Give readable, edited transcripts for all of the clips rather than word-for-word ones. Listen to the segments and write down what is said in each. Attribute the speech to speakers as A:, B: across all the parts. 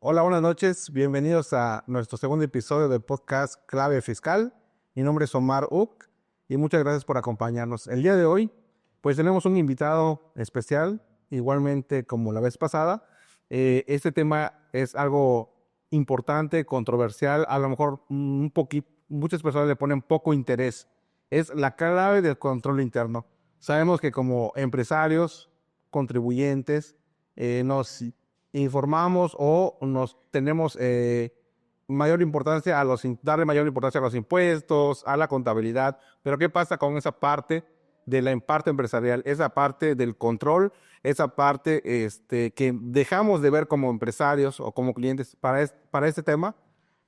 A: Hola, buenas noches. Bienvenidos a nuestro segundo episodio del podcast Clave Fiscal. Mi nombre es Omar Uc y muchas gracias por acompañarnos. El día de hoy, pues tenemos un invitado especial, igualmente como la vez pasada. Este tema es algo importante, controversial, a lo mejor un poquito, muchas personas le ponen poco interés. Es la clave del control interno. Sabemos que como empresarios, contribuyentes, nos informamos o nos tenemos mayor importancia darle mayor importancia a los impuestos, a la contabilidad. Pero ¿qué pasa con esa parte de la parte empresarial, esa parte del control, esa parte que dejamos de ver como empresarios o como clientes? Para este tema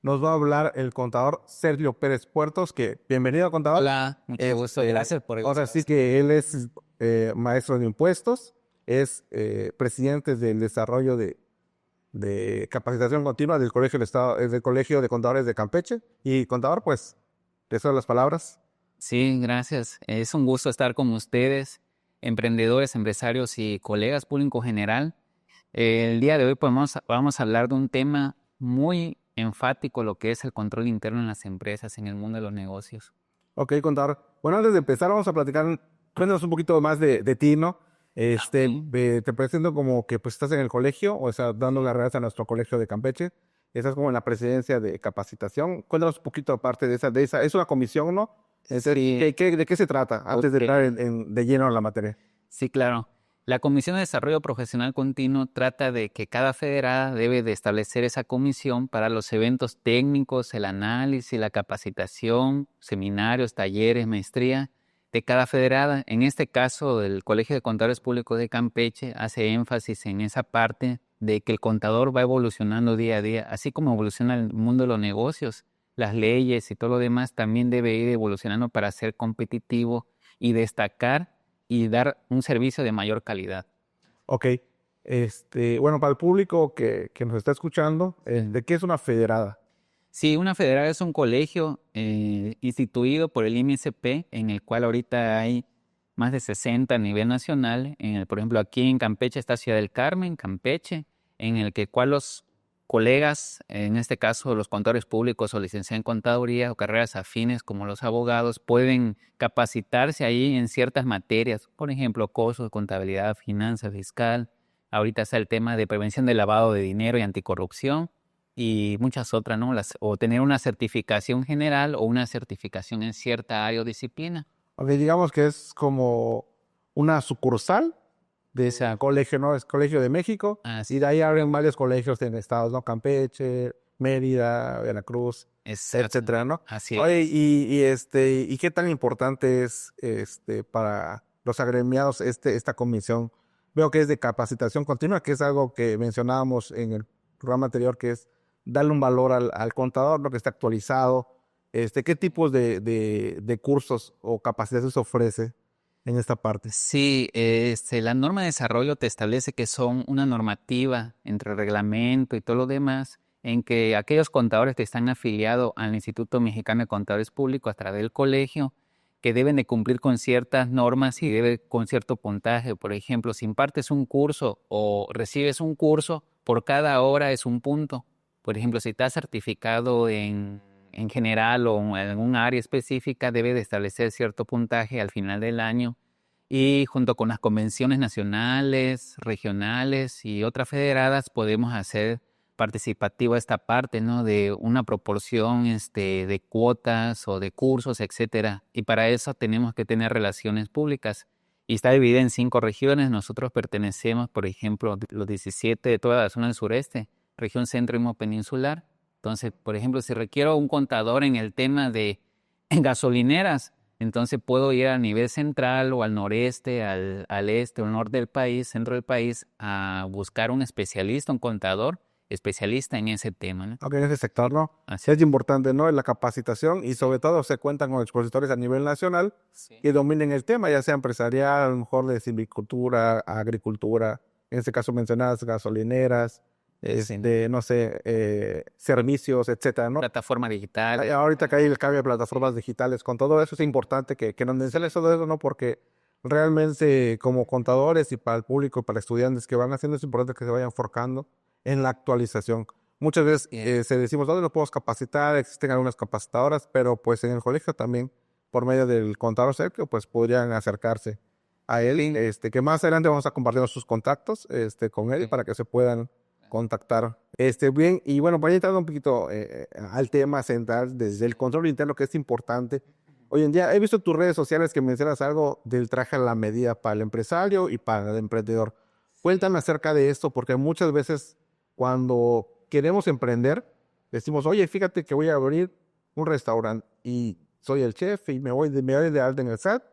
A: nos va a hablar el contador Sergio Pérez Puertos, que bienvenido, contador.
B: Hola, mucho gusto. Gracias por
A: Ahora sí que él es maestro de impuestos, es presidente del desarrollo de capacitación continua del Colegio del Estado, del Colegio de Contadores de Campeche. Y contador, pues, te cedo las palabras.
B: Sí, gracias. Es un gusto estar con ustedes, emprendedores, empresarios y colegas público general. El día de hoy vamos a hablar de un tema muy enfático, lo que es el control interno en las empresas, en el mundo de los negocios.
A: Ok, contador. Bueno, antes de empezar, vamos a platicar, cuéntanos un poquito más de ti, ¿no? Te presento como que pues estás en el colegio, o sea, dando las gracias a nuestro colegio de Campeche. Estás como en la presidencia de capacitación. Cuéntanos un poquito aparte de esa. Es una comisión, ¿no?
B: Sí.
A: ¿De qué se trata? Antes de entrar de lleno en la materia.
B: Sí, claro. La Comisión de Desarrollo Profesional Continuo trata de que cada federada debe de establecer esa comisión para los eventos técnicos, el análisis, la capacitación, seminarios, talleres, maestría de cada federada. En este caso, el Colegio de Contadores Públicos de Campeche hace énfasis en esa parte de que el contador va evolucionando día a día, así como evoluciona el mundo de los negocios, las leyes y todo lo demás también debe ir evolucionando para ser competitivo y destacar y dar un servicio de mayor calidad.
A: Ok. Bueno, para el público que nos está escuchando, ¿de qué es una federada?
B: Sí, una federal es un colegio instituido por el IMSP, en el cual ahorita hay más de 60 a nivel nacional. Por ejemplo, aquí en Campeche está Ciudad del Carmen, Campeche, en el cual los colegas, en este caso los contadores públicos o licenciados en contaduría o carreras afines como los abogados, pueden capacitarse ahí en ciertas materias, por ejemplo, costos, contabilidad, finanza, fiscal. Ahorita está el tema de prevención del lavado de dinero y anticorrupción y muchas otras, ¿no? O tener una certificación general o una certificación en cierta área o disciplina.
A: Ok, digamos que es como una sucursal de ese colegio, ¿no? Es Colegio de México, y de ahí abren varios colegios en estados, ¿no? Campeche, Mérida, Veracruz, etcétera, ¿no?
B: Así
A: Oye,
B: es.
A: ¿y qué tan importante es para los agremiados esta comisión? Veo que es de capacitación continua, que es algo que mencionábamos en el programa anterior, que es darle un valor al contador, lo que está actualizado. ¿Qué tipos de cursos o capacitaciones ofrece en esta parte?
B: Sí, la norma de desarrollo te establece que son una normativa entre reglamento y todo lo demás, en que aquellos contadores que están afiliados al Instituto Mexicano de Contadores Públicos a través del colegio, que deben de cumplir con ciertas normas y con cierto puntaje. Por ejemplo, si impartes un curso o recibes un curso, por cada hora es un punto. Por ejemplo, si estás certificado en general o en un área específica, debe de establecer cierto puntaje al final del año y junto con las convenciones nacionales, regionales y otras federadas podemos hacer participativa esta parte, ¿no? De una proporción de cuotas o de cursos, etcétera. Y para eso tenemos que tener relaciones públicas. Y está dividida en 5 regiones. Nosotros pertenecemos, por ejemplo, los 17 de toda la zona del sureste, región centro y peninsular. Entonces, por ejemplo, si requiero un contador en el tema de gasolineras, entonces puedo ir a nivel central o al noreste, al este o al norte del país, centro del país, a buscar un especialista, un contador especialista en ese tema, ¿no?
A: Ok, en ese sector, ¿no?
B: Así.
A: Sí, es importante, ¿no? La capacitación y sobre todo se cuentan con expositores a nivel nacional
B: Sí.
A: que dominen el tema, ya sea empresarial, a lo mejor de silvicultura, agricultura, en este caso mencionadas gasolineras,
B: Sí.
A: no sé, servicios, etcétera, ¿no?
B: Plataforma digital.
A: Ahorita que hay el cambio de plataformas digitales, con todo eso es importante que nos menciones todo eso, ¿no? Porque realmente como contadores y para el público, para estudiantes que van haciendo, es importante que se vayan forjando en la actualización. Muchas veces
B: Bien.
A: se decimos, ¿dónde nos podemos capacitar? Existen algunas capacitadoras, pero pues en el colegio también, por medio del contador Sergio, pues podrían acercarse a él.
B: Sí.
A: Que más adelante vamos a compartir sus contactos con él
B: Sí.
A: para que se puedan contactar. Bien, y bueno, para ir entrando un poquito al tema central desde el control interno, que es importante. Hoy en día he visto en tus redes sociales que mencionas algo del traje a la medida para el empresario y para el emprendedor. Cuéntame acerca de esto, porque muchas veces cuando queremos emprender, decimos, oye, fíjate que voy a abrir un restaurante y soy el chef y me voy de alta en el SAT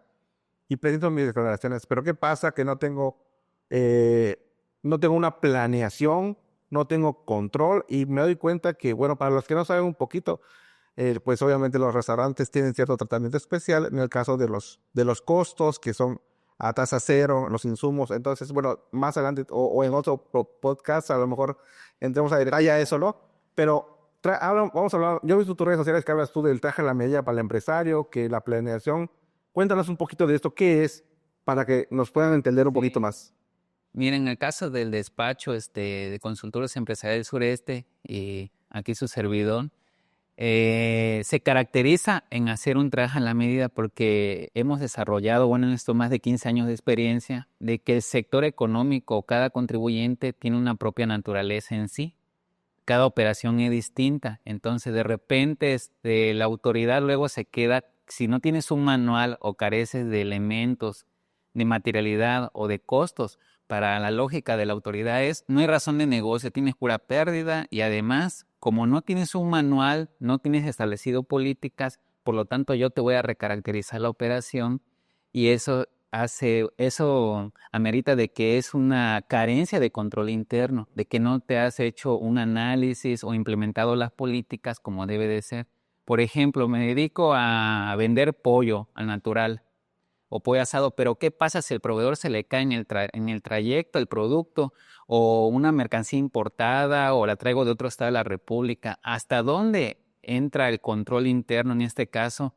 A: y presento mis declaraciones. Pero ¿qué pasa? Que eh, no tengo una planeación, no tengo control y me doy cuenta que, bueno, para los que no saben un poquito, pues obviamente los restaurantes tienen cierto tratamiento especial en el caso de los costos que son a tasa cero, los insumos. Entonces, bueno, más adelante o en otro podcast a lo mejor entremos a detalle a eso, ¿no? Pero vamos a hablar, yo he visto tus redes sociales que hablas tú del traje a la medida para el empresario, que la planeación. Cuéntanos un poquito de esto, ¿qué es? Para que nos puedan entender un poquito
B: Sí.
A: más.
B: Miren, en el caso del despacho de consultores empresariales del sureste y aquí su servidor, se caracteriza en hacer un trabajo a la medida porque hemos desarrollado, bueno, en estos más de 15 años de experiencia, de que el sector económico, cada contribuyente tiene una propia naturaleza en sí. Cada operación es distinta. Entonces, de repente, la autoridad luego se queda, si no tienes un manual o careces de elementos, de materialidad o de costos, para la lógica de la autoridad no hay razón de negocio, tienes pura pérdida y además, como no tienes un manual, no tienes establecido políticas, por lo tanto yo te voy a recaracterizar la operación y eso amerita de que es una carencia de control interno, de que no te has hecho un análisis o implementado las políticas como debe de ser. Por ejemplo, me dedico a vender pollo al natural o pollo asado, pero ¿qué pasa si el proveedor se le cae en el trayecto el producto o una mercancía importada o la traigo de otro estado de la República? ¿Hasta dónde entra el control interno en este caso?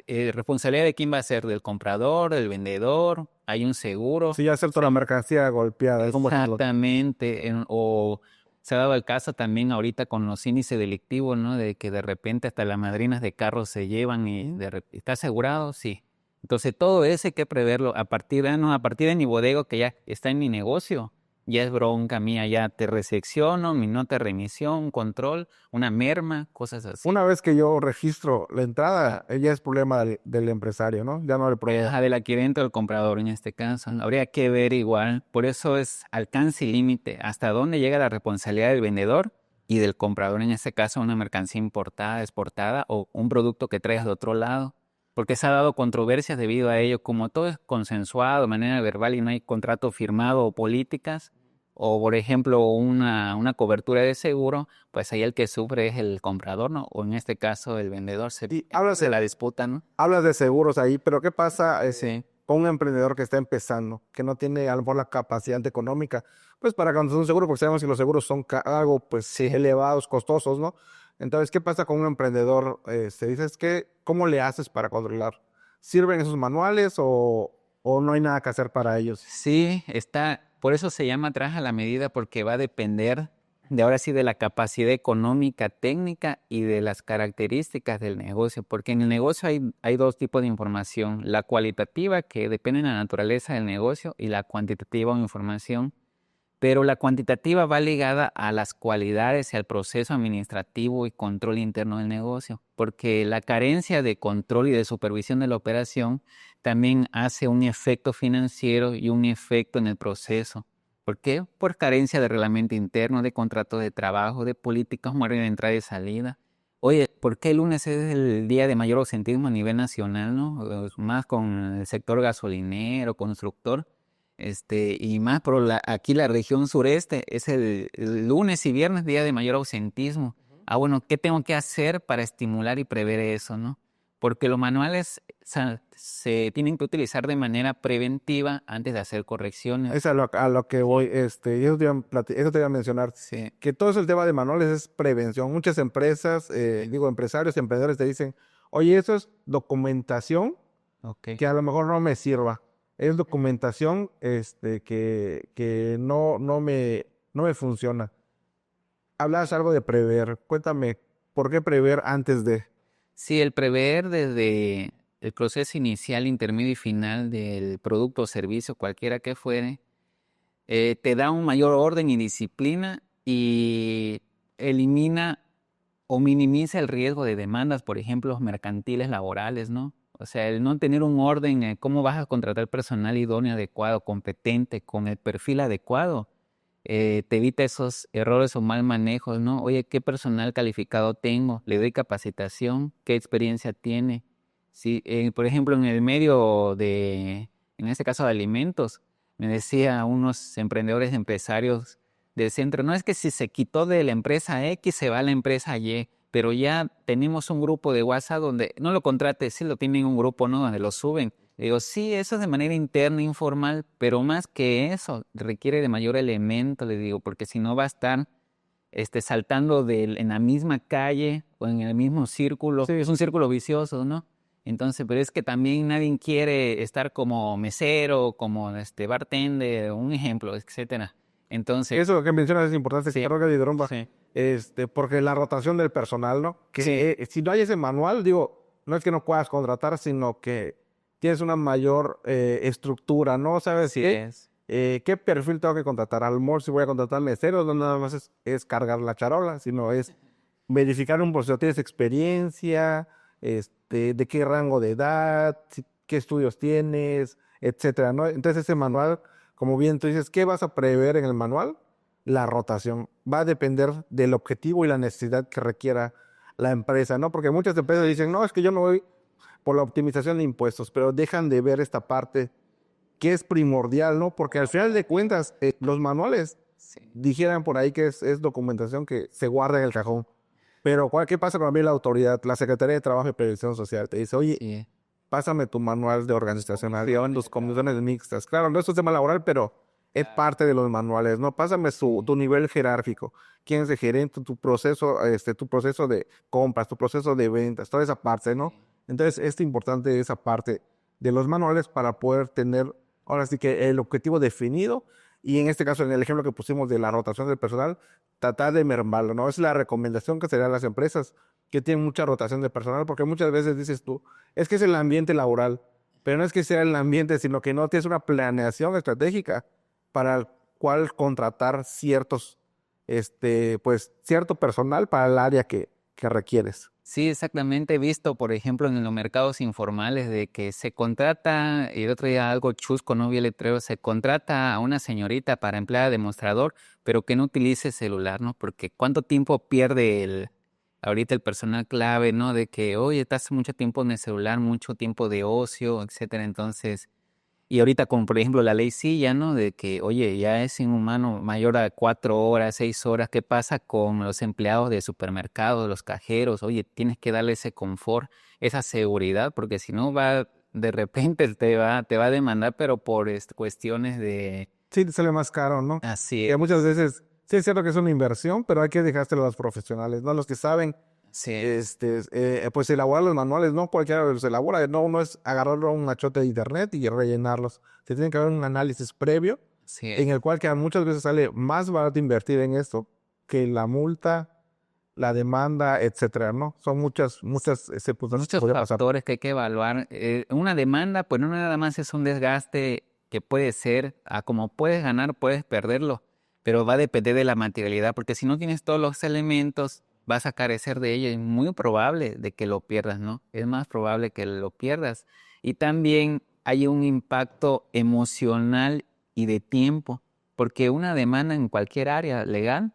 B: ¿Responsabilidad de quién va a ser? ¿Del comprador, del vendedor? ¿Hay un seguro?
A: Sí, ya hacer toda la mercancía golpeada, es como
B: Exactamente. O se ha dado el caso también ahorita con los índices delictivos, ¿no? De que de repente hasta las madrinas de carros se llevan y ¿está asegurado? Sí. Entonces todo eso hay que preverlo a partir de, no, a partir de mi bodega que ya está en mi negocio. Ya es bronca mía, ya te resecciono, mi nota de remisión, control, una merma, cosas así.
A: una vez que yo registro la entrada, ya es problema del empresario, ¿no? Ya no le problema.
B: Del adquirente o del comprador en este caso. Habría que ver igual. Por eso es alcance y límite. Hasta dónde llega la responsabilidad del vendedor y del comprador, en este caso, una mercancía importada, exportada o un producto que traigas de otro lado. Porque se ha dado controversias debido a ello. Como todo es consensuado de manera verbal y no hay contrato firmado o políticas, o por ejemplo una cobertura de seguro, pues ahí el que sufre es el comprador, ¿no? O en este caso el vendedor
A: Y
B: se la disputa, ¿no?
A: hablas de seguros ahí, pero ¿qué pasa
B: Sí.
A: con un emprendedor que está empezando, que no tiene a lo mejor la capacidad económica, pues para contratar un seguro, porque sabemos que los seguros son algo pues
B: Sí.
A: elevados, costosos, ¿no? Entonces, ¿qué pasa con un emprendedor? Dices que, ¿cómo le haces para controlar? ¿Sirven esos manuales o no hay nada que hacer para ellos?
B: Sí, por eso se llama traje a la medida, porque va a depender de ahora sí de la capacidad económica, técnica y de las características del negocio, porque en el negocio hay dos tipos de información, la cualitativa que depende de la naturaleza del negocio y la cuantitativa o información, pero la cuantitativa va ligada a las cualidades y al proceso administrativo y control interno del negocio, porque la carencia de control y de supervisión de la operación también hace un efecto financiero y un efecto en el proceso. ¿Por qué? Por carencia de reglamento interno, de contrato de trabajo, de políticas de entrada y salida. Oye, ¿por qué el lunes es el día de mayor ausentismo a nivel nacional, no? Más con el sector gasolinero, constructor. Y más, pero aquí la región sureste es el lunes y viernes día de mayor ausentismo. Bueno, ¿qué tengo que hacer para estimular y prever eso, no? Porque los manuales se tienen que utilizar de manera preventiva antes de hacer correcciones.
A: Es a lo que voy, y eso eso te iba a mencionar,
B: Sí,
A: que todo eso el tema de manuales es prevención. Muchas empresas, empresarios y emprendedores te dicen, oye, eso es documentación
B: ok.
A: que a lo mejor no me sirva. Es documentación que no me funciona. Hablabas algo de prever. Cuéntame, ¿por qué prever antes de?
B: Sí, el prever desde el proceso inicial, intermedio y final del producto o servicio, cualquiera que fuere, te da un mayor orden y disciplina y elimina o minimiza el riesgo de demandas, por ejemplo, mercantiles laborales, ¿no? O sea, el no tener un orden, cómo vas a contratar personal idóneo, adecuado, competente, con el perfil adecuado, te evita esos errores o mal manejos, ¿no? Oye, ¿qué personal calificado tengo? ¿Le doy capacitación? ¿Qué experiencia tiene? Sí, por ejemplo, en el medio en este caso de alimentos, me decía unos emprendedores, empresarios del centro, no es que si se quitó de la empresa X, se va a la empresa Y, pero ya tenemos un grupo de WhatsApp donde no lo contrate, sí lo tienen un grupo, ¿no? Donde lo suben. Le digo, sí, eso es de manera interna, informal, pero más que eso, requiere de mayor elemento, le digo, porque si no va a estar saltando en la misma calle o en el mismo círculo. Sí, es un círculo vicioso, ¿no? Entonces, pero es que también nadie quiere estar como mesero, como bartender, un ejemplo, etcétera. Entonces,
A: Eso que mencionas es importante,
B: sí,
A: creo que Lideromba,
B: sí,
A: porque la rotación del personal, ¿no? Que
B: sí,
A: si no hay ese manual, digo, no es que no puedas contratar, sino que tienes una mayor estructura, ¿no? ¿Sabes
B: sí
A: qué?
B: es.
A: ¿Qué perfil tengo que contratar? A lo mejor si voy a contratar meseros, no nada más es cargar la charola, sino es verificar un proceso. ¿Tienes experiencia? ¿De qué rango de edad? ¿Qué estudios tienes? Etcétera, ¿no? Entonces ese manual, como bien tú dices, ¿qué vas a prever en el manual? La rotación. Va a depender del objetivo y la necesidad que requiera la empresa, ¿no? Porque muchas empresas dicen, no, es que yo me voy por la optimización de impuestos, pero dejan de ver esta parte que es primordial, ¿no? Porque al final de cuentas, los manuales
B: Sí,
A: dijeran por ahí que es documentación que se guarda en el cajón. Pero ¿qué pasa cuando viene la autoridad, la Secretaría de Trabajo y Previsión Social? Te dice, oye,
B: sí.
A: pásame tu manual de organizacional, tus comisiones mixtas. Claro, no es un tema laboral, pero es parte de los manuales, ¿no? Pásame tu nivel jerárquico. ¿Quién es el gerente? Tu proceso de compras, tu proceso de ventas, toda esa parte, ¿no? Entonces, es importante esa parte de los manuales para poder tener, ahora sí que el objetivo definido y en este caso, en el ejemplo que pusimos de la rotación del personal, tratar de mermarlo, ¿no? Es la recomendación que serían las empresas que tienen mucha rotación de personal, porque muchas veces dices tú, es que es el ambiente laboral, pero no es que sea el ambiente, sino que no tienes una planeación estratégica para el cual contratar cierto personal para el área que requieres.
B: Sí, exactamente. He visto, por ejemplo, en los mercados informales de que se contrata, y el otro día algo chusco, no vi el letrero, se contrata a una señorita para empleada de mostrador, pero que no utilice celular, ¿no? Porque cuánto tiempo pierde ahorita el personal clave, ¿no? De que, oye, estás mucho tiempo en el celular, mucho tiempo de ocio, etcétera. Entonces, y ahorita con, por ejemplo, la ley silla, ¿no? De que, oye, ya es inhumano mayor a 4 horas, 6 horas. ¿Qué pasa con los empleados de supermercados, los cajeros? Oye, tienes que darle ese confort, esa seguridad, porque si no de repente te va a demandar, pero por cuestiones de...
A: Sí, te sale más caro, ¿no?
B: Así
A: Que muchas
B: es.
A: veces, sí es cierto que es una inversión, pero hay que dejárselo a los profesionales, ¿no? Los que saben,
B: Así es.
A: pues elaborar los manuales, no cualquiera los elabora, no es agarrarlo un machote de internet y rellenarlos. Se tiene que haber un análisis previo
B: Así es.
A: en el cual que muchas veces sale más barato invertir en esto que la multa, la demanda, etcétera, ¿no? Son muchas circunstancias que
B: Muchos
A: podría pasar.
B: factores que hay que evaluar. Una demanda, pues no nada más es un desgaste que puede ser, como puedes ganar, puedes perderlo, pero va a depender de la materialidad, porque si no tienes todos los elementos, vas a carecer de ello y es muy probable de que lo pierdas, ¿no? Es más probable que lo pierdas. Y también hay un impacto emocional y de tiempo, porque una demanda en cualquier área legal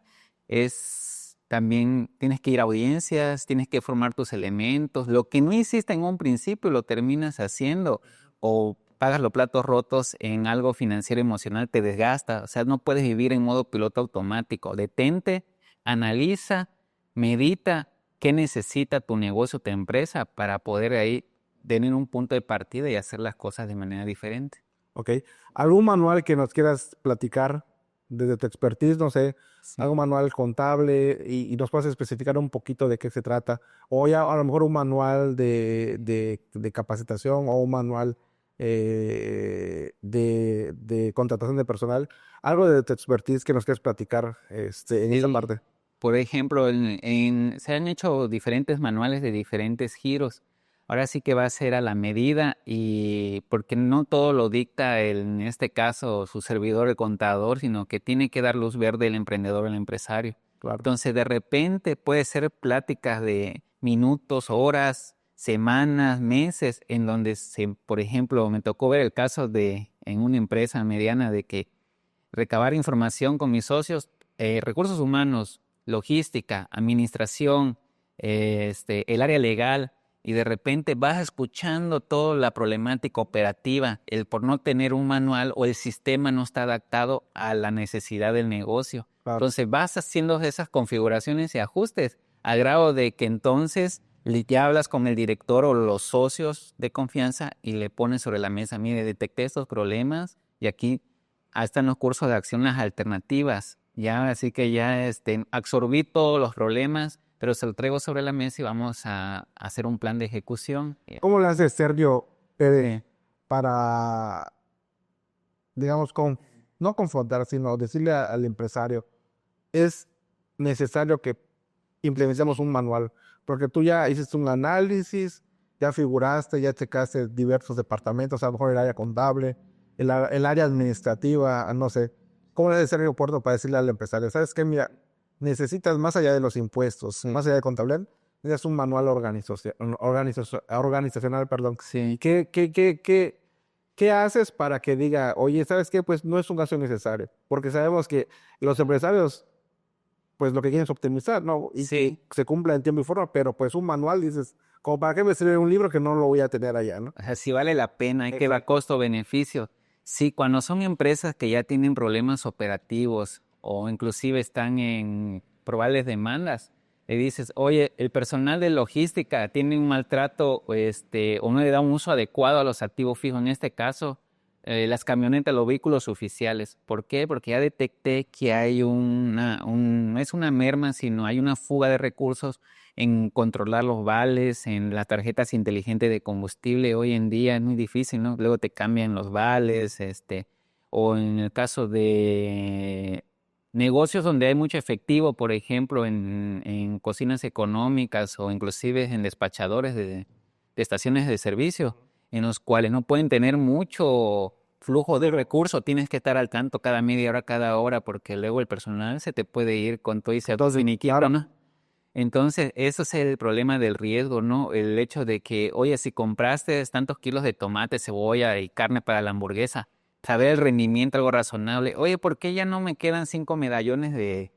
B: también tienes que ir a audiencias, tienes que formar tus elementos. Lo que no hiciste en un principio lo terminas haciendo o pagas los platos rotos en algo financiero emocional, te desgasta. O sea, no puedes vivir en modo piloto automático. Detente, analiza, medita qué necesita tu negocio, tu empresa para poder ahí tener un punto de partida y hacer las cosas de manera diferente.
A: ¿Ok? ¿Algún manual que nos quieras platicar desde tu expertise? No sé,
B: Sí.
A: algún manual contable y nos puedas especificar un poquito de qué se trata. O ya a lo mejor un manual de capacitación o un manual de contratación de personal. Algo de tu expertise que nos quieras platicar en esa
B: Sí.
A: parte.
B: Por ejemplo, se han hecho diferentes manuales de diferentes giros. Ahora sí que va a ser a la medida y porque no todo lo dicta en este caso su servidor, el contador, sino que tiene que dar luz verde el emprendedor, el empresario.
A: Claro.
B: Entonces, de repente puede ser pláticas de minutos, horas, semanas, meses, en donde por ejemplo, me tocó ver el caso en una empresa mediana de que recabar información con mis socios, recursos humanos, logística, administración, el área legal, y de repente vas escuchando toda la problemática operativa, el por no tener un manual o el sistema no está adaptado a la necesidad del negocio.
A: Claro.
B: Entonces vas haciendo esas configuraciones y ajustes a grado de que entonces ya hablas con el director o los socios de confianza y le pones sobre la mesa, mire, detecté estos problemas y aquí están los cursos de acción, las alternativas. Ya, así que ya absorbí todos los problemas, pero se lo traigo sobre la mesa y vamos a hacer un plan de ejecución.
A: ¿Cómo le hace Sergio
B: Sí.
A: para, digamos, no confrontar, sino decirle al empresario, es necesario que implementemos un manual? Porque tú ya hiciste un análisis, ya figuraste, ya checaste diversos departamentos, a lo mejor el área contable, el área administrativa, no sé. ¿Cómo le hace Sergio Puerto para decirle al empresario, sabes qué, mira, necesitas más allá de los impuestos, más allá de contabilidad, necesitas un manual organizacional, perdón?
B: Sí.
A: ¿Qué haces para que diga, oye, ¿sabes qué? Pues no es un gasto innecesario, porque sabemos que los empresarios, pues lo que quieren es optimizar, ¿no? Y
B: Sí.
A: que se cumpla en tiempo y forma, pero pues un manual, dices, como para qué me sirve un libro que no lo voy a tener allá, ¿no?
B: O sea, si vale la pena, hay que ver costo-beneficio. Sí, cuando son empresas que ya tienen problemas operativos o inclusive están en probables demandas, le dices, oye, el personal de logística tiene un maltrato o no le da un uso adecuado a los activos fijos. En este caso, las camionetas, los vehículos oficiales. ¿Por qué? Porque ya detecté que hay no es una merma, sino hay una fuga de recursos en controlar los vales, en las tarjetas inteligentes de combustible. Hoy en día es muy difícil, ¿no? Luego te cambian los vales, o en el caso de negocios donde hay mucho efectivo, por ejemplo, en cocinas económicas o inclusive en despachadores de estaciones de servicio, en los cuales no pueden tener mucho flujo de recursos, tienes que estar al tanto cada media hora, cada hora, porque luego el personal se te puede ir con todo y se finiquito,
A: Claro.
B: ¿no? Entonces, eso es el problema del riesgo, ¿no? El hecho de que, oye, si compraste tantos kilos de tomate, cebolla y carne para la hamburguesa, saber el rendimiento, algo razonable. Oye, ¿por qué ya no me quedan 5 medallones de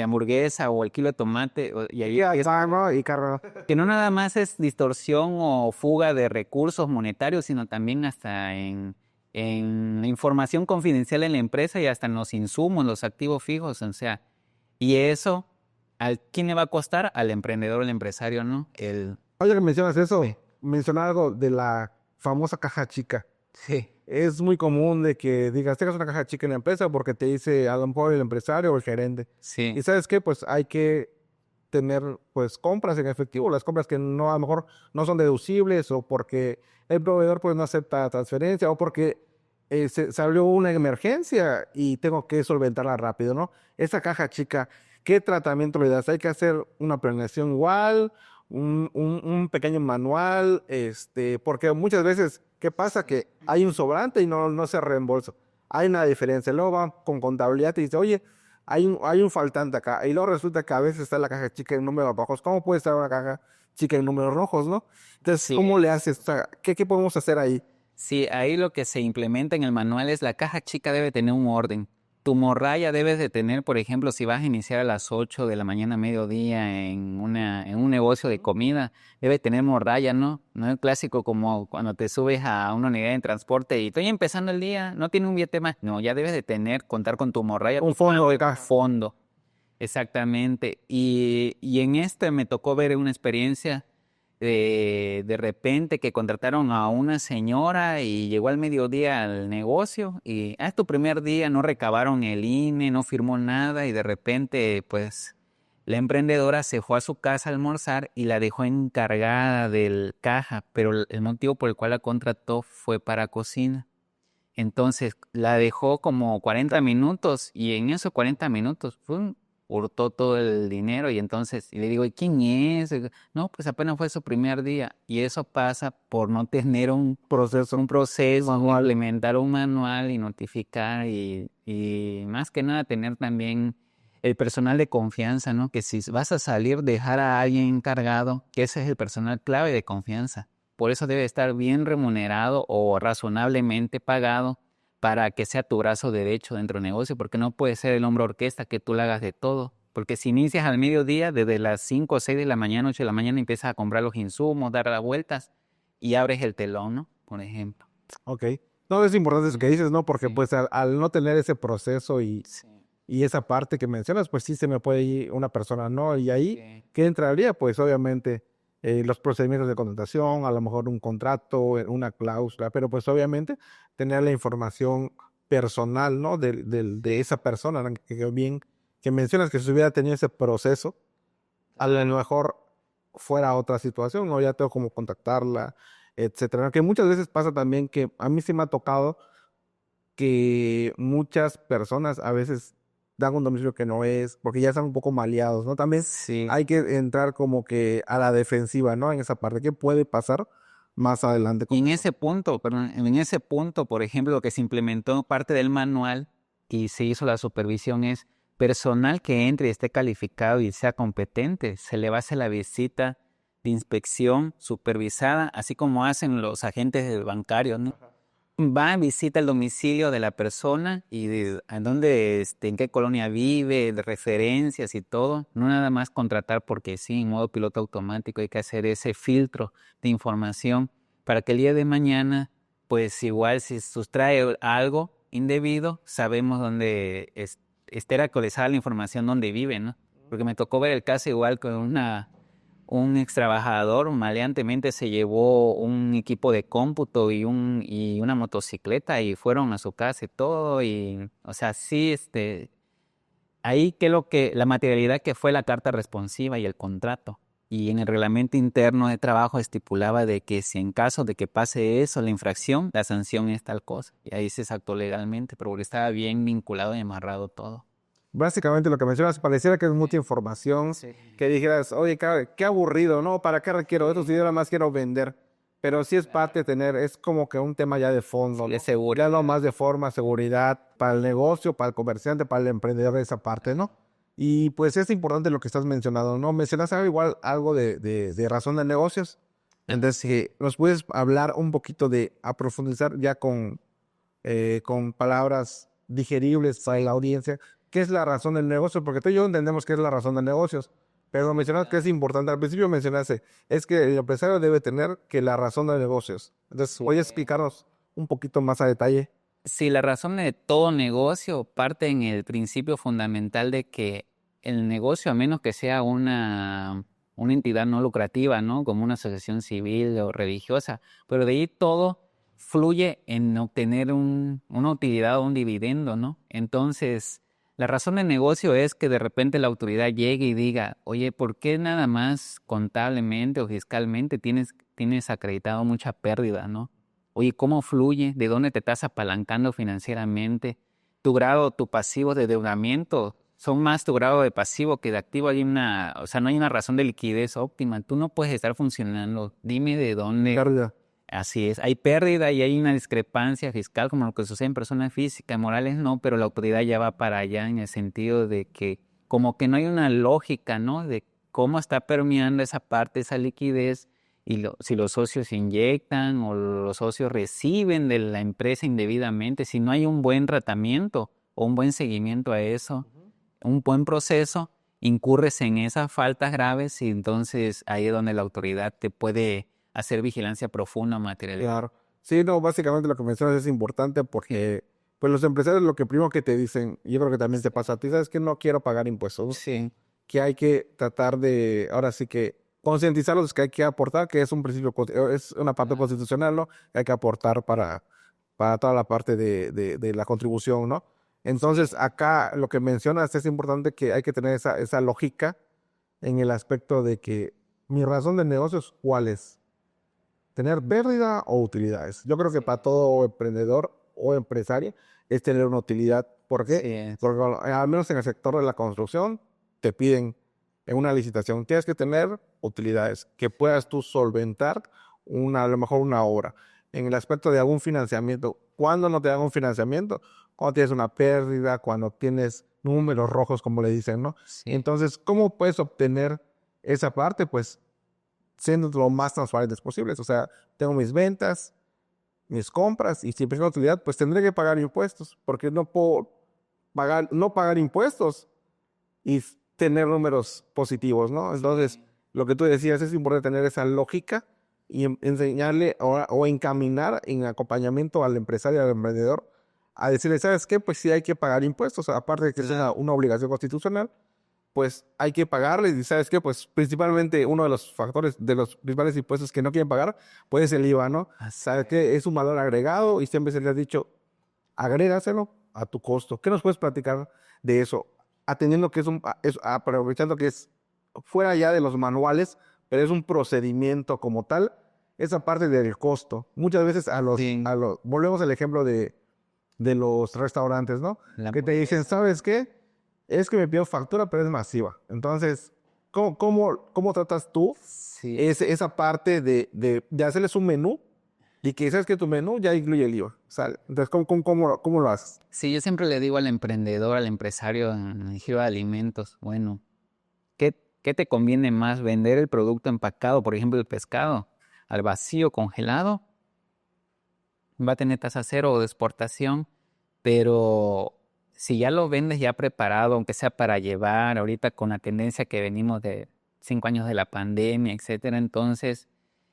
B: hamburguesa o el kilo de tomate? Y ahí
A: Y carro.
B: que no nada más es distorsión o fuga de recursos monetarios, sino también hasta en la información confidencial en la empresa y hasta en los insumos, los activos fijos, o sea, y eso, ¿quién le va a costar? Al emprendedor, al empresario, ¿no?
A: Oye, que mencionas eso, menciona algo de la famosa caja chica.
B: Sí.
A: Es muy común de que digas, tengas una caja chica en la empresa porque te dice a lo mejor el empresario o el gerente.
B: Sí.
A: Y ¿sabes qué? Pues hay que tener pues compras en efectivo, las compras que no a lo mejor no son deducibles o porque el proveedor pues no acepta transferencia o porque se salió una emergencia y tengo que solventarla rápido, ¿no? Esa caja chica, ¿qué tratamiento le das? Hay que hacer una planeación igual, un pequeño manual, porque muchas veces, ¿qué pasa? Que hay un sobrante y no se reembolsa. Hay una diferencia. Luego van con contabilidad y dice, oye, hay un faltante acá. Y luego resulta que a veces está la caja chica en números rojos. ¿Cómo puede estar una caja chica en números rojos, no? Entonces,
B: Sí.
A: ¿cómo le haces? O sea, ¿qué podemos hacer ahí?
B: Sí, ahí lo que se implementa en el manual es la caja chica debe tener un orden. Tu morralla debes de tener, por ejemplo, si vas a iniciar a las 8 de la mañana, mediodía, en un negocio de comida, debe tener morralla, ¿no? No es clásico como cuando te subes a una unidad de transporte y estoy empezando el día, no tiene un billete más. No, ya debes de contar con tu morralla.
A: Un fondo de caja.
B: Fondo, exactamente. Y en me tocó ver una experiencia de repente que contrataron a una señora y llegó al mediodía al negocio y es tu primer día, no recabaron el INE, no firmó nada y de repente pues la emprendedora se fue a su casa a almorzar y la dejó encargada del caja, pero el motivo por el cual la contrató fue para cocina. Entonces la dejó como 40 minutos y en esos 40 minutos hurtó todo el dinero y entonces y le digo, ¿y quién es? No, pues apenas fue su primer día. Y eso pasa por no tener un proceso, implementar un manual y notificar y más que nada tener también el personal de confianza, ¿no? Que si vas a salir, dejar a alguien encargado, que ese es el personal clave de confianza. Por eso debe estar bien remunerado o razonablemente pagado para que sea tu brazo derecho dentro del negocio, porque no puede ser el hombro orquesta que tú le hagas de todo. Porque si inicias al mediodía, desde las 5 o 6 de la mañana, 8 de la mañana, empiezas a comprar los insumos, dar las vueltas y abres el telón, ¿no? Por ejemplo.
A: Ok. No, es importante eso que dices, ¿no? Porque
B: Sí.
A: pues al no tener ese proceso
B: Sí.
A: y esa parte que mencionas, pues sí se me puede ir una persona, ¿no? Y ahí,
B: Sí.
A: ¿qué entraría? Pues obviamente los procedimientos de contratación, a lo mejor un contrato, una cláusula, pero pues obviamente tener la información personal, ¿no? De esa persona, ¿no? Que mencionas que si hubiera tenido ese proceso, a lo mejor fuera otra situación, ¿no? Ya tengo como contactarla, etcétera. Que muchas veces pasa también que a mí sí me ha tocado que muchas personas a veces dan un domicilio que no es, porque ya están un poco maleados, ¿no? También
B: Sí.
A: hay que entrar como que a la defensiva, ¿no? En esa parte, ¿qué puede pasar más adelante
B: Y
A: con
B: en
A: eso?
B: ese punto, perdón, en ese punto, por ejemplo, lo que se implementó parte del manual y se hizo la supervisión es personal que entre y esté calificado y sea competente, se le va a hacer la visita de inspección supervisada, así como hacen los agentes bancarios, ¿no? Va, visita el domicilio de la persona y en dónde, en qué colonia vive, de referencias y todo. No nada más contratar porque sí, en modo piloto automático hay que hacer ese filtro de información para que el día de mañana, pues igual si sustrae algo indebido, sabemos dónde esté actualizada la información donde vive, ¿no? Porque me tocó ver el caso igual con un ex trabajador maleantemente se llevó un equipo de cómputo y una motocicleta y fueron a su casa y todo y, o sea, sí, ahí que la materialidad que fue la carta responsiva y el contrato. Y en el reglamento interno de trabajo estipulaba de que si en caso de que pase eso, la infracción, la sanción es tal cosa. Y ahí se actuó legalmente, pero porque estaba bien vinculado y amarrado todo.
A: Básicamente lo que mencionas, pareciera que es mucha información,
B: Sí.
A: que dijeras, oye, qué aburrido, ¿no? ¿Para qué requiero esto si yo nada más quiero vender? Pero sí es parte de tener, es como que un tema ya de fondo,
B: De
A: ¿no?
B: seguridad.
A: Ya lo más de forma, seguridad para el negocio, para el comerciante, para el emprendedor, esa parte, ¿no? Y pues es importante lo que estás mencionando, ¿no? Mencionas igual algo de razón de negocios. Entonces, ¿nos puedes hablar un poquito a profundizar ya con palabras digeribles para la audiencia? ¿Qué es la razón del negocio? Porque tú y yo entendemos qué es la razón de negocios, pero mencionas que es importante. Al principio mencionaste, es que el empresario debe tener que la razón de negocios. Entonces, voy a explicarnos un poquito más a detalle.
B: Sí, la razón de todo negocio parte en el principio fundamental de que el negocio, a menos que sea una entidad no lucrativa, ¿no? Como una asociación civil o religiosa, pero de ahí todo fluye en obtener una utilidad o un dividendo, ¿no? Entonces, la razón de negocio es que de repente la autoridad llegue y diga, oye, ¿por qué nada más contablemente o fiscalmente tienes acreditado mucha pérdida, ¿no? Oye, ¿cómo fluye? ¿De dónde te estás apalancando financieramente? Tu pasivo de endeudamiento son más tu grado de pasivo que de activo. O sea, no hay una razón de liquidez óptima. Tú no puedes estar funcionando. Dime de dónde.
A: Pérdida.
B: Así es. Hay pérdida y hay una discrepancia fiscal como lo que sucede en personas físicas, morales no, pero la autoridad ya va para allá en el sentido de que como que no hay una lógica, ¿no? De cómo está permeando esa parte, esa liquidez y si los socios inyectan o los socios reciben de la empresa indebidamente, si no hay un buen tratamiento o un buen seguimiento a eso, un buen proceso, incurres en esas faltas graves y entonces ahí es donde la autoridad te puede hacer vigilancia profunda material.
A: Claro. Sí, no, básicamente lo que mencionas es importante porque pues los empresarios lo que primero que te dicen, y yo creo que también te pasa a ti, sabes que no quiero pagar impuestos, ¿no?
B: Sí,
A: Que hay que tratar de, ahora sí que concientizarlos que hay que aportar, que es un principio, es una parte constitucional, ¿no? Que hay que aportar para toda la parte de la contribución, ¿no? Entonces, acá lo que mencionas es importante que hay que tener esa lógica en el aspecto de que mi razón de negocios, ¿cuál es? ¿Tener pérdida o utilidades? Yo creo que para todo emprendedor o empresaria es tener una utilidad. ¿Por qué?
B: sí,
A: Porque al menos en el sector de la construcción, te piden en una licitación, tienes que tener utilidades que puedas tú solventar a lo mejor una obra. En el aspecto de algún financiamiento, ¿cuándo no te dan un financiamiento? Cuando tienes una pérdida, cuando tienes números rojos, como le dicen, ¿no?
B: Sí.
A: Entonces, ¿cómo puedes obtener esa parte? Pues siendo lo más transparentes posibles. O sea, tengo mis ventas, mis compras, y si presento utilidad, pues tendré que pagar impuestos, porque no puedo no pagar impuestos y tener números positivos, ¿no? Entonces, lo que tú decías, es importante tener esa lógica y enseñarle o encaminar en acompañamiento al empresario, al emprendedor, a decirle, ¿sabes qué? Pues sí hay que pagar impuestos, aparte de que sea una obligación constitucional, pues hay que pagarles. Y ¿sabes qué? Pues principalmente uno de los factores, de los principales impuestos que no quieren pagar, pues es el IVA, ¿no? ¿Sabes qué? Es un valor agregado y siempre se les ha dicho, agrégaselo a tu costo. ¿Qué nos puedes platicar de eso? Atendiendo que aprovechando que es fuera ya de los manuales, pero es un procedimiento como tal, esa parte del costo. Muchas veces
B: Sí.
A: volvemos al ejemplo de los restaurantes, ¿no?
B: La
A: Que te dicen, ¿sabes qué? Es que me pido factura, pero es masiva. Entonces, ¿cómo tratas tú
B: Sí.
A: esa parte de hacerles un menú y que sabes que tu menú ya incluye el IVA? ¿Sale? Entonces, ¿cómo lo haces?
B: Sí, yo siempre le digo al emprendedor, al empresario en el giro de alimentos, bueno, ¿qué te conviene más? ¿Vender el producto empacado, por ejemplo, el pescado, al vacío, congelado? Va a tener tasa cero o de exportación, pero si ya lo vendes ya preparado, aunque sea para llevar, ahorita con la tendencia que venimos de 5 años de la pandemia, etcétera, entonces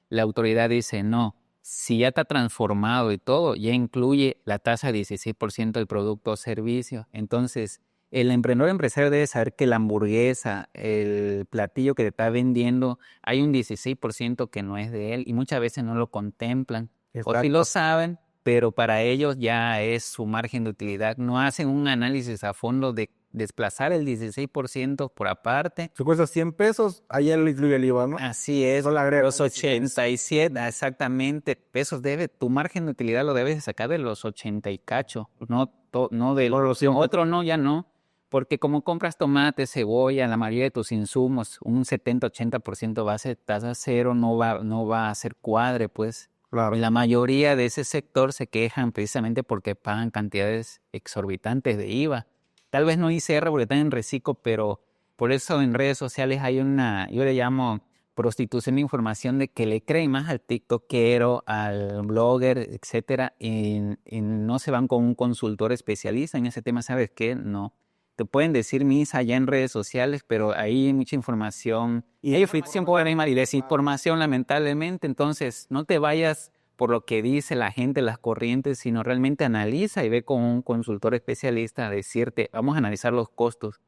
B: la autoridad dice, no, si ya está transformado y todo, ya incluye la tasa de 16% del producto o servicio. Entonces, el emprendedor empresario debe saber que la hamburguesa, el platillo que te está vendiendo, hay un 16% que no es de él y muchas veces no lo contemplan. O sí lo saben, pero para ellos ya es su margen de utilidad. No hacen un análisis a fondo de desplazar el 16% por aparte.
A: Si cuesta 100 pesos, ayer le incluye el IVA, ¿no?
B: Así es,
A: No le agregan
B: los 87, exactamente, pesos tu margen de utilidad lo debes de sacar de los 80 y cacho, no de los otros, no, ya no, porque como compras tomate, cebolla, la mayoría de tus insumos, un 70-80% va a ser tasa cero, no va a ser cuadre, pues.
A: Claro.
B: La mayoría de ese sector se quejan precisamente porque pagan cantidades exorbitantes de IVA. Tal vez no ICR porque están en reciclo, pero por eso en redes sociales hay yo le llamo prostitución de información, de que le creen más al tiktokero, al blogger, etcétera, y no se van con un consultor especialista en ese tema. ¿Sabes qué? No. Te pueden decir misa ya en redes sociales, pero ahí hay mucha información. Y hay fricción y desinformación, lamentablemente. Entonces, no te vayas por lo que dice la gente, las corrientes, sino realmente analiza y ve con un consultor especialista a decirte, vamos a analizar los costos.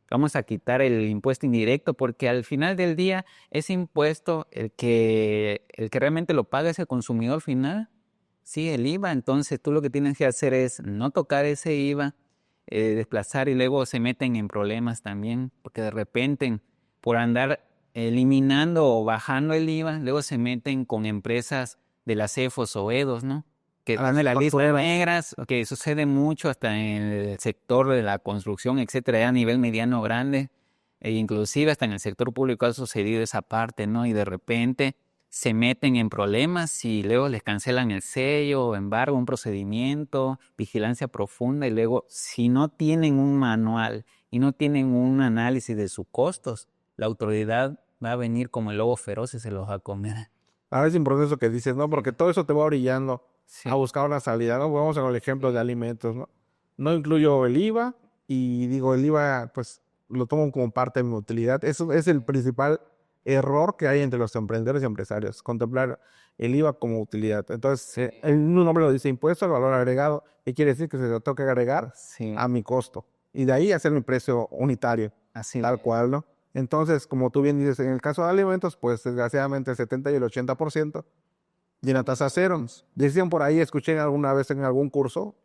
B: Vamos a quitar el impuesto indirecto, porque al final del día ese impuesto, el que realmente lo paga es el consumidor final, sí, el IVA. Entonces tú lo que tienes que hacer es no tocar ese IVA, desplazar, y luego se meten en problemas también, porque de repente por andar eliminando o bajando el IVA, luego se meten con empresas de las CEFOS o EDOs, ¿no? Que están en las listas negras, que sucede mucho hasta en el sector de la construcción, etcétera, a nivel mediano grande, e inclusive hasta en el sector público ha sucedido esa parte, ¿no? Y de repente se meten en problemas y luego les cancelan el sello, embargo, un procedimiento, vigilancia profunda, y luego si no tienen un manual y no tienen un análisis de sus costos, la autoridad va a venir como el lobo feroz y se los va a comer.
A: Ahora es importante eso que dices, ¿no? Porque todo eso te va orillando
B: Sí.
A: a buscar una salida, ¿no? Vamos con el ejemplo de alimentos, ¿no? No incluyo el IVA y digo, el IVA, pues, lo tomo como parte de mi utilidad. Eso es el principal error que hay entre los emprendedores y empresarios, contemplar el IVA como utilidad. Entonces, el nombre lo dice, impuesto al valor agregado. ¿Qué quiere decir? Que se lo tengo que agregar
B: Sí.
A: a mi costo. Y de ahí hacer mi precio unitario,
B: Así
A: tal
B: es.
A: cual, ¿no? Entonces, como tú bien dices, en el caso de alimentos, pues desgraciadamente el 70 y el 80% y la tasa cero. Decían por ahí, escuché alguna vez en algún curso,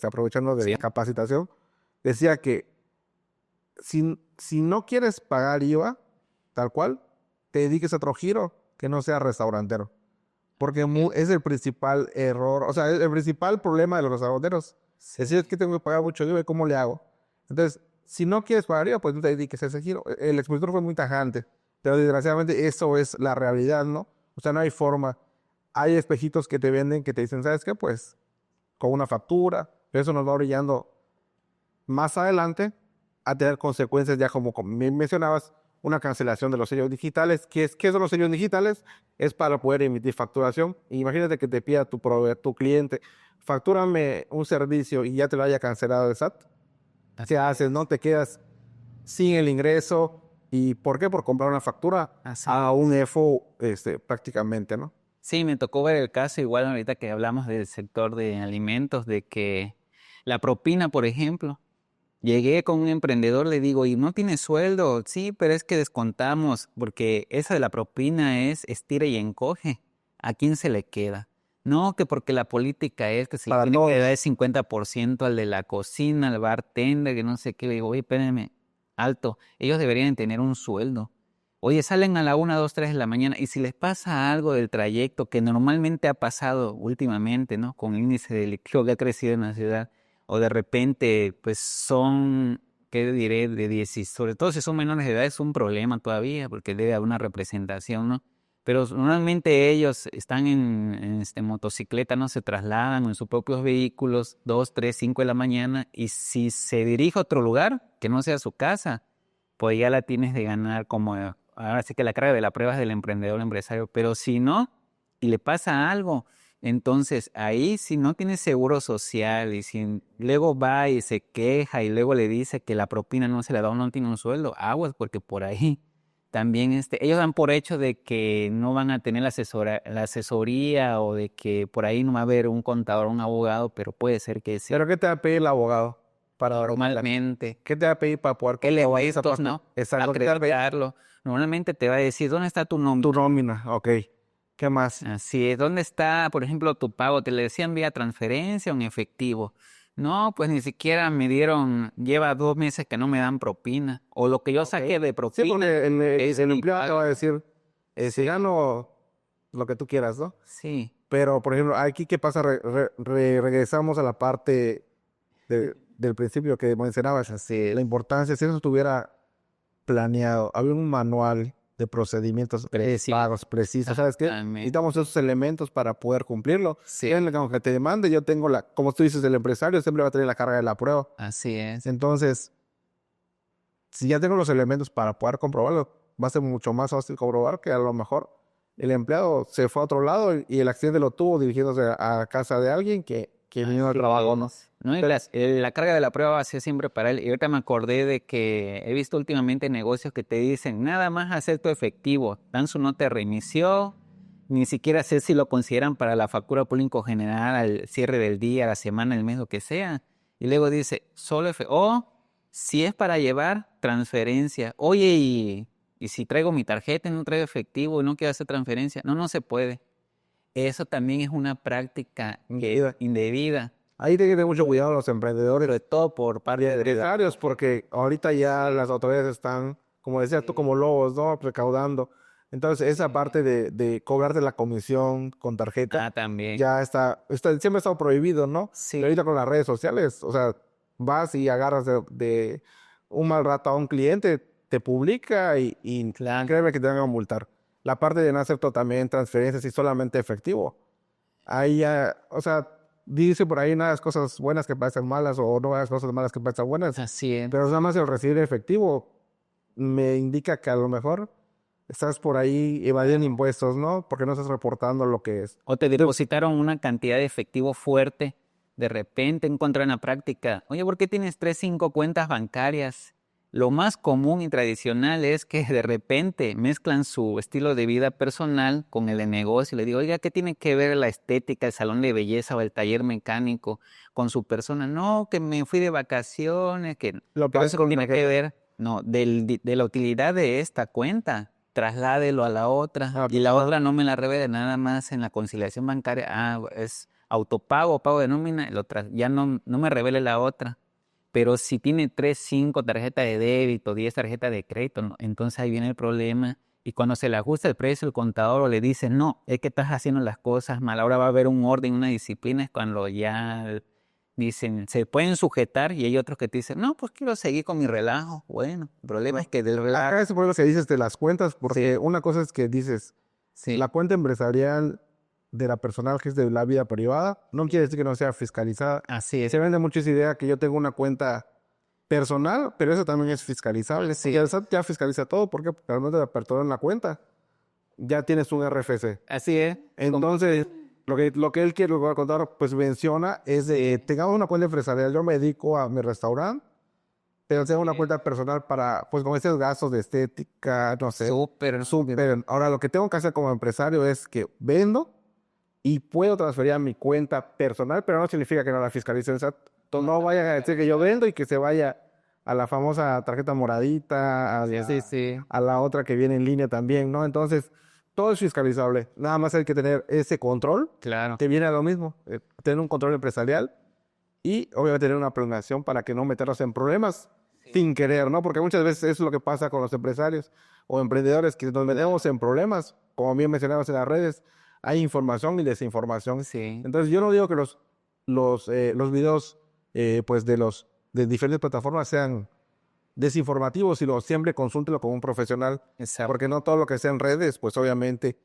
A: aprovechando de
B: Sí.
A: capacitación, decía que si no quieres pagar IVA, tal cual, te dediques a otro giro que no sea restaurantero. Porque es el principal error, o sea, el principal problema de los restauranteros. Es decir, es que tengo que pagar mucho IVA, ¿y cómo le hago? Entonces, si no quieres pagar IVA, pues no te dediques a ese giro. El expositor fue muy tajante, pero desgraciadamente eso es la realidad, ¿no? O sea, no hay forma. Hay espejitos que te venden, que te dicen, ¿sabes qué? Pues con una factura, pero eso nos va orillando más adelante a tener consecuencias ya como mencionabas, una cancelación de los sellos digitales. ¿Qué son los sellos digitales? Es para poder emitir facturación. Imagínate que te pida tu proveedor, tu cliente, factúrame un servicio y ya te lo haya cancelado el SAT. ¿Qué haces? ¿No? Te quedas sin el ingreso. ¿Y por qué? Por comprar una factura
B: Así.
A: a un EFO prácticamente, ¿no?
B: Sí, me tocó ver el caso igual ahorita que hablamos del sector de alimentos, de que la propina, por ejemplo, llegué con un emprendedor, le digo, ¿y no tiene sueldo? Sí, pero es que descontamos, porque esa de la propina es estira y encoge. ¿A quién se le queda? No, que porque la política es que se le
A: Para
B: tiene que
A: todos.
B: dar el 50% al de la cocina, al bartender, que no sé qué. Le digo, oye, espérenme, alto, ellos deberían tener un sueldo. Oye, salen a la 1, 2, 3 de la mañana y si les pasa algo del trayecto que normalmente ha pasado últimamente, ¿no? Con el índice delictivo que ha crecido en la ciudad, o de repente, pues son, ¿qué diré? Sobre todo si son menores de edad, es un problema todavía porque debe haber una representación, ¿no? Pero normalmente ellos están en motocicleta, no se trasladan en sus propios vehículos, 2, 3, 5 de la mañana, y si se dirige a otro lugar que no sea su casa, pues ya la tienes de ganar como, ahora sí que la carga de la prueba es del emprendedor, empresario, pero si no, y le pasa algo, entonces ahí si no tiene seguro social y si luego va y se queja y luego le dice que la propina no se le da o no tiene un sueldo, aguas porque por ahí también ellos dan por hecho de que no van a tener la asesoría o de que por ahí no va a haber un contador o un abogado, pero puede ser que sí.
A: ¿Pero qué te va a pedir el abogado?
B: Normalmente.
A: ¿Qué te va a pedir para poder comprobar esa
B: Elementos,
A: parte?
B: ¿no?
A: Exacto. ¿Qué te va a pedir?
B: Acreditarlo. Normalmente te va a decir, ¿dónde está tu nombre?
A: Tu nómina, ok. ¿Qué más?
B: Así es, ¿dónde está, por ejemplo, tu pago? ¿Te le decían vía transferencia o en efectivo? No, pues ni siquiera me dieron, lleva 2 meses que no me dan propina. O lo que yo saqué de
A: Sí,
B: propina.
A: porque
B: es
A: el
B: mi
A: empleado te va a
B: pago.
A: decir, si gano lo que tú quieras, ¿no?
B: Sí,
A: Pero, por ejemplo, aquí, ¿qué pasa? Regresamos a la parte del principio que mencionabas.
B: así
A: La
B: es.
A: importancia, si eso estuviera planeado, había un manual de procedimientos
B: Preciso.
A: pagos precisos. ¿Sabes qué?
B: Exactamente.
A: Necesitamos esos elementos para poder cumplirlo.
B: Sí,
A: Aunque te demande, yo tengo como tú dices, el empresario siempre va a tener la carga de la prueba.
B: así es.
A: Entonces, si ya tengo los elementos para poder comprobarlo, va a ser mucho más fácil comprobar que a lo mejor el empleado se fue a otro lado y el accidente lo tuvo dirigiéndose a casa de alguien que vino al
B: Así
A: trabajo, ¿no?
B: es. No, y la carga de la prueba va a ser siempre para él. Y ahorita me acordé de que he visto últimamente negocios que te dicen, nada más acepto efectivo, dan su nota de remisión, ni siquiera sé si lo consideran para la factura público general, al cierre del día, la semana, el mes, lo que sea. Y luego dice, solo efectivo. O si es para llevar, transferencia. Oye, y si traigo mi tarjeta y no traigo efectivo y no quiero hacer transferencia, no se puede. Eso también es una práctica indebida,
A: Ahí tienen que tener mucho cuidado los emprendedores
B: sobre todo por parte de
A: empresarios porque ahorita ya las autoridades están, como decías tú, como lobos, ¿no? Recaudando. Entonces, esa parte de cobrarte la comisión con tarjeta
B: también.
A: ya siempre ha estado prohibido, ¿no?
B: Sí,
A: Pero ahorita con las redes sociales, o sea, vas y agarras de un mal rato a un cliente, te publica y
B: claro.
A: créeme que te van a multar. La parte de no acepto también transferencias y solamente efectivo. Ahí ya, o sea, dice por ahí unas cosas buenas que parecen malas o no unas cosas malas que parecen buenas,
B: Así es.
A: pero nada más el recibir efectivo me indica que a lo mejor estás por ahí evadiendo impuestos, ¿no? Porque no estás reportando lo que es.
B: O te depositaron una cantidad de efectivo fuerte, de repente encuentran la práctica. Oye, ¿por qué tienes 3, 5 cuentas bancarias? Lo más común y tradicional es que de repente mezclan su estilo de vida personal con el de negocio. Le digo, oiga, ¿qué tiene que ver la estética, el salón de belleza o el taller mecánico con su persona? No, que me fui de vacaciones, que
A: Lo
B: pero
A: que
B: eso no tiene que ver. No, de la utilidad de esta cuenta, trasládelo a la otra y la otra no me la revele nada más en la conciliación bancaria. Es autopago, pago de nómina, ya no me revele la otra. Pero si tiene 3, 5 tarjetas de débito, 10 tarjetas de crédito, ¿no? Entonces ahí viene el problema. Y cuando se le ajusta el precio, el contador o le dice, no, es que estás haciendo las cosas mal, ahora va a haber un orden, una disciplina, es cuando ya dicen, se pueden sujetar y hay otros que te dicen, no, pues quiero seguir con mi relajo. Bueno, el problema es que del relajo...
A: Acá es por lo que dices de las cuentas, porque una cosa es que dices,
B: Sí,
A: la cuenta empresarial de la personal que es de la vida privada, no quiere decir que no sea fiscalizada.
B: así es.
A: Se vende mucho esa idea que yo tengo una cuenta personal, pero eso también es fiscalizable.
B: Sí.
A: Y el SAT ya fiscaliza todo, ¿por qué? Porque al momento de apertura en la cuenta, ya tienes un RFC.
B: Así es.
A: Entonces, lo que él quiere, lo que va a contar, pues menciona, es de, tengamos una cuenta empresarial, yo me dedico a mi restaurante, pero tengo una cuenta personal para, pues con esos gastos de estética, no sé.
B: Súper.
A: Ahora, lo que tengo que hacer como empresario es que vendo y puedo transferir a mi cuenta personal, pero no significa que no la fiscalice el SAT. Entonces, no vayan a decir que yo vendo y que se vaya a la famosa tarjeta moradita, a la otra que viene en línea también, ¿no? Entonces, todo es fiscalizable. Nada más hay que tener ese control,
B: Claro.
A: que viene a lo mismo, tener un control empresarial y obviamente tener una planeación para que no meternos en problemas sin querer, ¿no? Porque muchas veces eso es lo que pasa con los empresarios o emprendedores, que nos metemos en problemas, como bien mencionabas en las redes, hay información y desinformación.
B: Sí.
A: Entonces yo no digo que los videos pues de diferentes plataformas sean desinformativos, sino siempre consúltelo con un profesional,
B: Exacto.
A: porque no todo lo que sea en redes, pues obviamente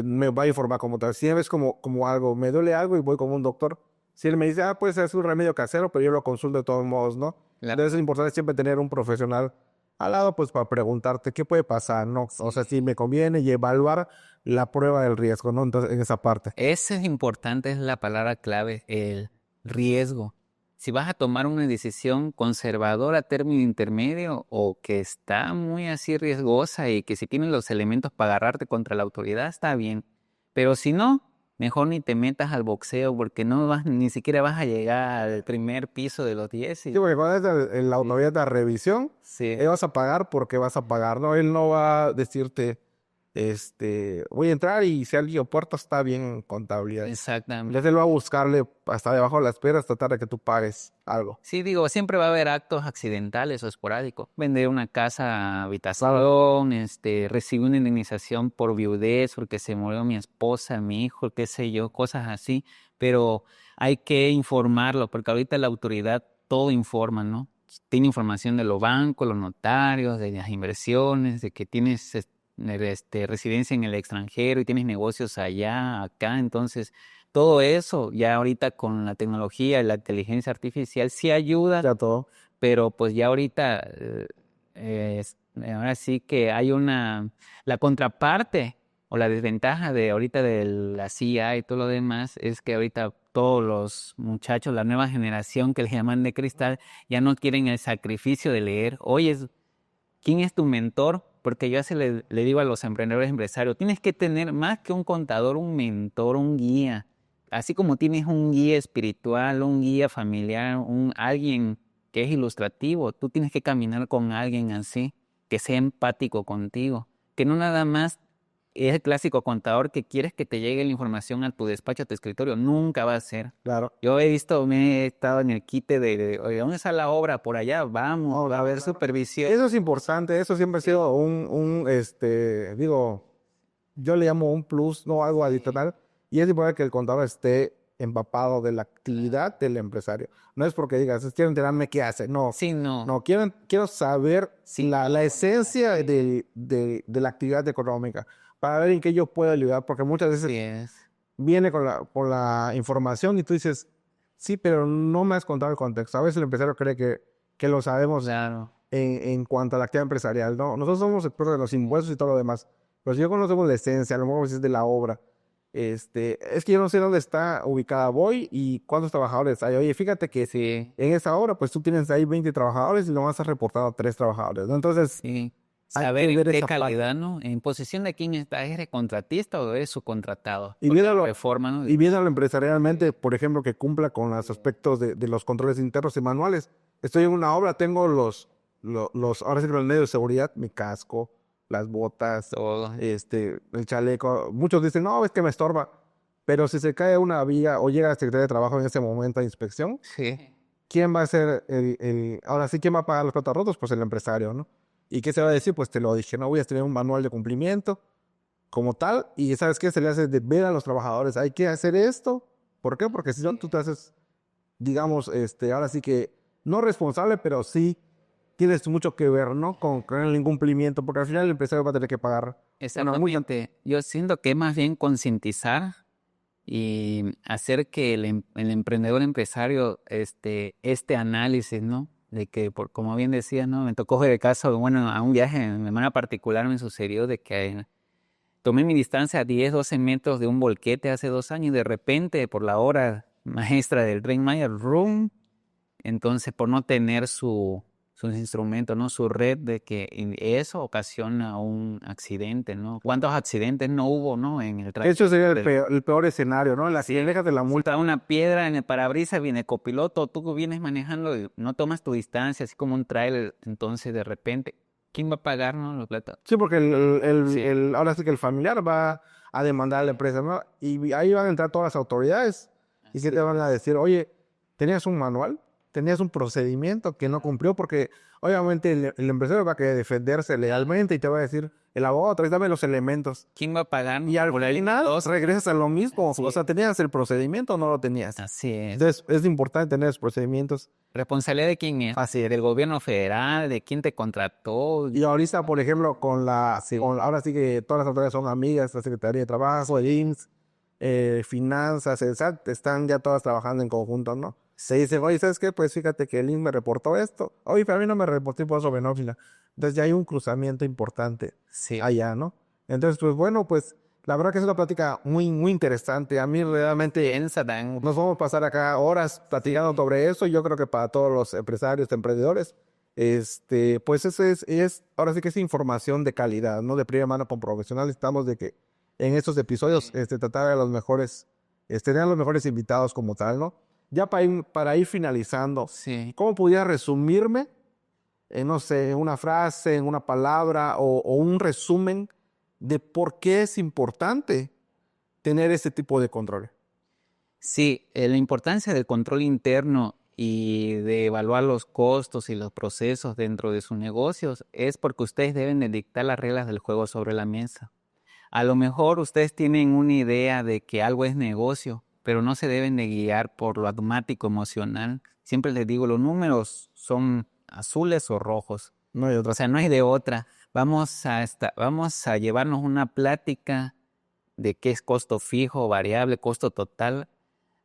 A: me va a informar como tal. Si ves como algo, me duele algo y voy con un doctor, si él me dice, pues es un remedio casero, pero yo lo consulto de todos modos, ¿no?
B: Claro.
A: Entonces es importante siempre tener un profesional al lado, pues para preguntarte qué puede pasar, ¿no? O sea, si me conviene y evaluar la prueba del riesgo, ¿no? Entonces, en esa parte.
B: Ese es importante, es la palabra clave, el riesgo. Si vas a tomar una decisión conservadora a término intermedio o que está muy así riesgosa y que si tienes los elementos para agarrarte contra la autoridad, está bien. Pero si no, mejor ni te metas al boxeo porque no vas, ni siquiera vas a llegar al primer piso de los 10.
A: Sí, porque cuando es la autoridad de revisión,
B: Sí.
A: vas a pagar porque vas a pagar, ¿no? Él no va a decirte, voy a entrar y si alguien puerta está bien en contabilidad.
B: Exactamente.
A: Entonces él va a buscarle hasta debajo de las piedras, tratar de que tú pagues algo.
B: Sí, digo, siempre va a haber actos accidentales o esporádicos. Vender una casa, habitación, recibir una indemnización por viudez, porque se murió mi esposa, mi hijo, qué sé yo, cosas así. Pero hay que informarlo, porque ahorita la autoridad todo informa, ¿no? Tiene información de los bancos, los notarios, de las inversiones, de que tienes residencia en el extranjero y tienes negocios allá, acá. Entonces, todo eso ya ahorita con la tecnología y la inteligencia artificial sí ayuda,
A: Ya todo.
B: pero pues ya ahorita ahora sí que hay la contraparte o la desventaja de ahorita de la CIA y todo lo demás es que ahorita todos los muchachos, la nueva generación que les llaman de cristal, ya no quieren el sacrificio de leer. Oye, ¿quién es tu mentor? Porque yo así le digo a los emprendedores empresarios, tienes que tener más que un contador, un mentor, un guía. Así como tienes un guía espiritual, un guía familiar, alguien que es ilustrativo, tú tienes que caminar con alguien así, que sea empático contigo, que no nada más es el clásico contador que quieres que te llegue la información a tu despacho, a tu escritorio, nunca va a ser.
A: Claro.
B: Yo me he estado en el quite oye, ¿dónde está la obra? Por allá, vamos, a ver supervisión.
A: Eso es importante, eso siempre ha sido digo, yo le llamo un plus, no algo adicional, y es importante que el contador esté empapado de la actividad del empresario. No es porque digas, quiero enterarme qué hace, no.
B: Sí, no.
A: No, quiero saber la esencia de la actividad económica, para ver en qué yo puedo ayudar, porque muchas veces
B: Sí es.
A: viene con la información y tú dices, sí, pero no me has contado el contexto. A veces el empresario cree que lo sabemos
B: Claro.
A: en cuanto a la actividad empresarial, ¿no? Nosotros somos expertos de los impuestos y todo lo demás, pero si yo conocemos la esencia, a lo mejor es de la obra, es que yo no sé dónde está ubicada Voy y cuántos trabajadores hay. Oye, fíjate que
B: Sí.
A: en esa obra, pues tú tienes ahí 20 trabajadores y lo vas a reportar a 3 trabajadores, ¿no? Entonces,
B: Sí.
A: hay
B: Saber
A: que
B: en
A: ver
B: qué
A: esa parte.
B: calidad, ¿no? En posición de quién está, ¿eres contratista o eres subcontratado?
A: Y
B: Porque
A: viéndolo,
B: reforma, ¿no?
A: y viéndolo empresarialmente, por ejemplo, que cumpla con los aspectos de los controles internos y manuales. Estoy en una obra, tengo ahora sí, los medios de seguridad, mi casco, las botas,
B: Todo.
A: el chaleco. Muchos dicen, no, es que me estorba. Pero si se cae una vía o llega la Secretaría de Trabajo en ese momento a inspección,
B: Sí.
A: ¿quién va a ser ahora sí, quién va a pagar los platos rotos? Pues el empresario, ¿no? ¿Y qué se va a decir? Pues te lo dije, no voy a tener un manual de cumplimiento como tal, y ¿sabes qué? Se le hace de ver a los trabajadores, hay que hacer esto. ¿Por qué? Porque si no, tú te haces digamos, ahora sí que no responsable, pero sí tienes mucho que ver, ¿no? Con el incumplimiento, porque al final el empresario va a tener que pagar una multa.
B: Exactamente. Yo siento que es más bien concientizar y hacer que el emprendedor empresario este análisis, ¿no? De que, como bien decías, ¿no? Me tocó ver el caso, bueno, a un viaje de manera particular me sucedió de que tomé mi distancia a 10, 12 metros de un volquete hace 2 años y de repente, por la hora maestra del Tren Maya, ¡rum! Entonces, por no tener sus instrumentos, ¿no? Su red, de que eso ocasiona un accidente, ¿no? ¿Cuántos accidentes no hubo, ¿no? En el
A: Eso
B: trayecto
A: sería
B: del...
A: el peor escenario, ¿no? Si dejas de la multa.
B: Está una piedra en el parabrisas, viene el copiloto, tú vienes manejando y no tomas tu distancia, así como un tráiler, entonces de repente, ¿quién va a pagar, no? Los platos.
A: Sí, porque
B: Sí.
A: ahora sí que el familiar va a demandar a la empresa, ¿no? Y ahí van a entrar todas las autoridades y que te van a decir, oye, tenías un manual, tenías un procedimiento que no cumplió, porque obviamente el empresario va a querer defenderse legalmente y te va a decir, el abogado, dame los elementos.
B: ¿Quién va a pagar?
A: Y al final regresas a lo mismo.
B: Sí.
A: O sea, ¿tenías el procedimiento o no lo tenías?
B: Así es.
A: Entonces, es importante tener los procedimientos.
B: ¿Responsabilidad de quién es?
A: Así es.
B: ¿Del gobierno federal? ¿De quién te contrató?
A: Y ahorita, por ejemplo, ahora sí que todas las autoridades son amigas, la Secretaría de Trabajo, el IMSS, Finanzas, el SAT, están ya todas trabajando en conjunto, ¿no? Se dice, oye, ¿sabes qué? Pues fíjate que el IMSS me reportó esto. Oye, pero a mí no me reportó impuesto sobre nómina. Entonces ya hay un cruzamiento importante
B: Sí.
A: allá, ¿no? Entonces, pues bueno, pues la verdad que es una plática muy, muy interesante. A mí realmente nos vamos a pasar acá horas platicando sobre eso. Yo creo que para todos los empresarios, emprendedores, pues eso ahora sí que es información de calidad, ¿no? De primera mano con profesionales. Estamos de que en estos episodios, tratar a los mejores, tener a los mejores invitados como tal, ¿no? Ya para ir finalizando,
B: Sí.
A: ¿cómo pudiera resumirme, no sé, en una frase, en una palabra o un resumen de por qué es importante tener este tipo de control?
B: Sí, la importancia del control interno y de evaluar los costos y los procesos dentro de sus negocios es porque ustedes deben de dictar las reglas del juego sobre la mesa. A lo mejor ustedes tienen una idea de que algo es negocio, pero no se deben de guiar por lo automático emocional. Siempre les digo, los números son azules o rojos.
A: No hay otra.
B: O sea, no hay de otra. Vamos a llevarnos una plática de qué es costo fijo, variable, costo total,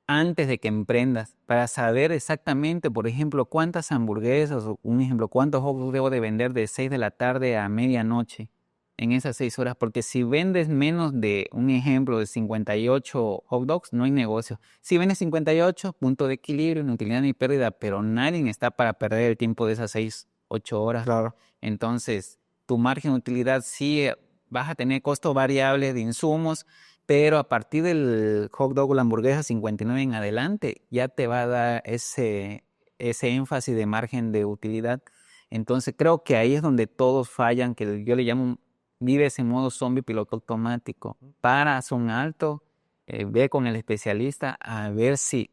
B: antes de que emprendas, para saber exactamente, por ejemplo, cuántas hamburguesas, o un ejemplo, cuántos hot dogs debo de vender de 6 de la tarde a medianoche en esas 6 horas, porque si vendes menos de, un ejemplo, de 58 hot dogs, no hay negocio. Si vendes 58, punto de equilibrio, ni utilidad ni pérdida, pero nadie está para perder el tiempo de esas 6, 8 horas.
A: Claro.
B: Entonces, tu margen de utilidad sí vas a tener costo variable de insumos, pero a partir del hot dog o la hamburguesa 59 en adelante, ya te va a dar ese énfasis de margen de utilidad. Entonces creo que ahí es donde todos fallan, que yo le llamo, vives en modo zombie piloto automático. Paras un alto, ve con el especialista a ver si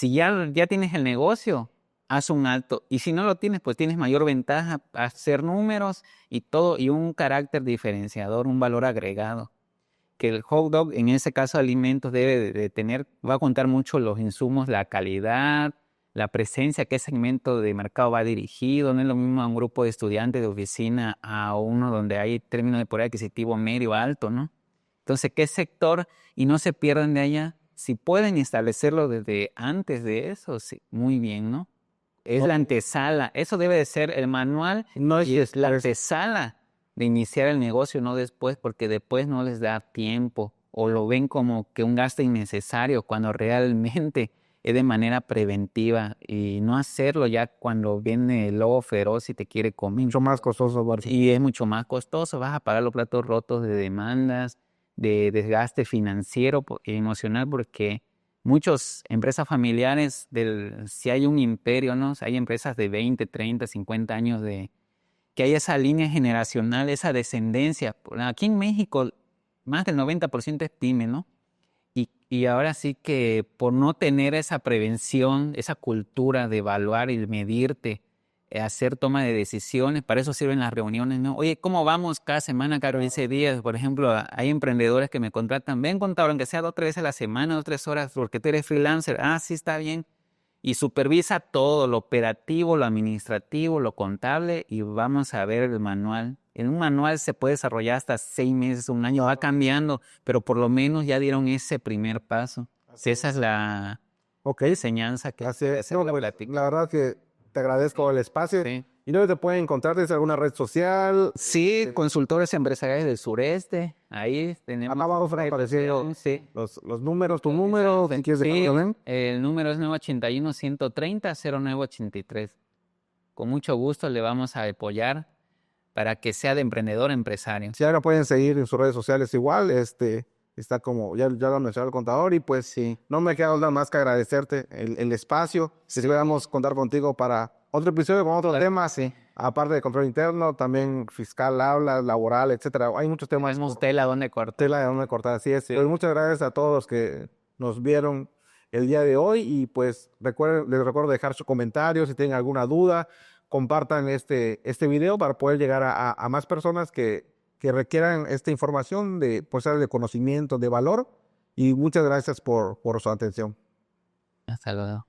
B: ya tienes el negocio, haz un alto. Y si no lo tienes, pues tienes mayor ventaja, hacer números y todo, y un carácter diferenciador, un valor agregado. Que el hot dog, en ese caso alimentos, debe de tener, va a contar mucho los insumos, la calidad, la presencia, qué segmento de mercado va dirigido. No es lo mismo a un grupo de estudiantes de oficina a uno donde hay término de poder adquisitivo medio alto, ¿no? Entonces, ¿qué sector? Y no se pierdan de allá. Si pueden establecerlo desde antes de eso, sí, muy bien, ¿no? Es la antesala. Eso debe de ser el manual
A: No
B: y es la antesala de iniciar el negocio, no después, porque después no les da tiempo o lo ven como que un gasto innecesario cuando realmente es de manera preventiva y no hacerlo ya cuando viene el lobo feroz y te quiere comer.
A: Mucho más costoso, Barco.
B: Y es mucho más costoso, vas a pagar los platos rotos de demandas, de desgaste financiero y emocional, porque muchas empresas familiares, si hay un imperio, ¿no? Hay empresas de 20, 30, 50 años que hay esa línea generacional, esa descendencia. Aquí en México, más del 90% es pyme, ¿no? Y ahora sí que por no tener esa prevención, esa cultura de evaluar y de medirte, hacer toma de decisiones, para eso sirven las reuniones, ¿no? Oye, ¿cómo vamos cada semana, cada 15 días? Por ejemplo, hay emprendedores que me contratan, ven contador, aunque sea 2 o 3 veces a la semana, 2 o 3 horas, porque tú eres freelancer. Ah, sí, está bien. y supervisa todo, lo operativo, lo administrativo, lo contable, y vamos a ver el manual. En un manual se puede desarrollar hasta 6 meses, un año, va cambiando, pero por lo menos ya dieron ese primer paso. Sí, esa es la enseñanza que
A: Así es.
B: se
A: No,
B: la
A: pues,
B: platico.
A: la verdad que te agradezco el espacio.
B: Sí.
A: ¿Y dónde te pueden encontrar? ¿Desde alguna red social?
B: Sí, consultores empresariales del sureste. Ahí tenemos.
A: Acá abajo van a aparecer
B: Sí.
A: los números, tu número, si quieres
B: Sí,
A: dejarlo, ¿ven?
B: el número es 981-130-0983. Con mucho gusto le vamos a apoyar para que sea de emprendedor a empresario.
A: Si ahora pueden seguir en sus redes sociales igual, está como, ya lo mencionó el contador, y pues
B: Sí.
A: no me queda nada más que agradecerte el espacio. Si pudiéramos contar contigo para otro episodio con otros temas,
B: Sí.
A: aparte de control interno, también fiscal, habla, laboral, etcétera. Hay muchos temas.
B: Tenemos tela donde cortar.
A: Tela de donde cortar, así es. Pues muchas gracias a todos los que nos vieron el día de hoy, y pues les recuerdo dejar su comentario si tienen alguna duda. Compartan este video para poder llegar a más personas que requieran esta información pues, de conocimiento, de valor, y muchas gracias por su atención.
B: Hasta luego.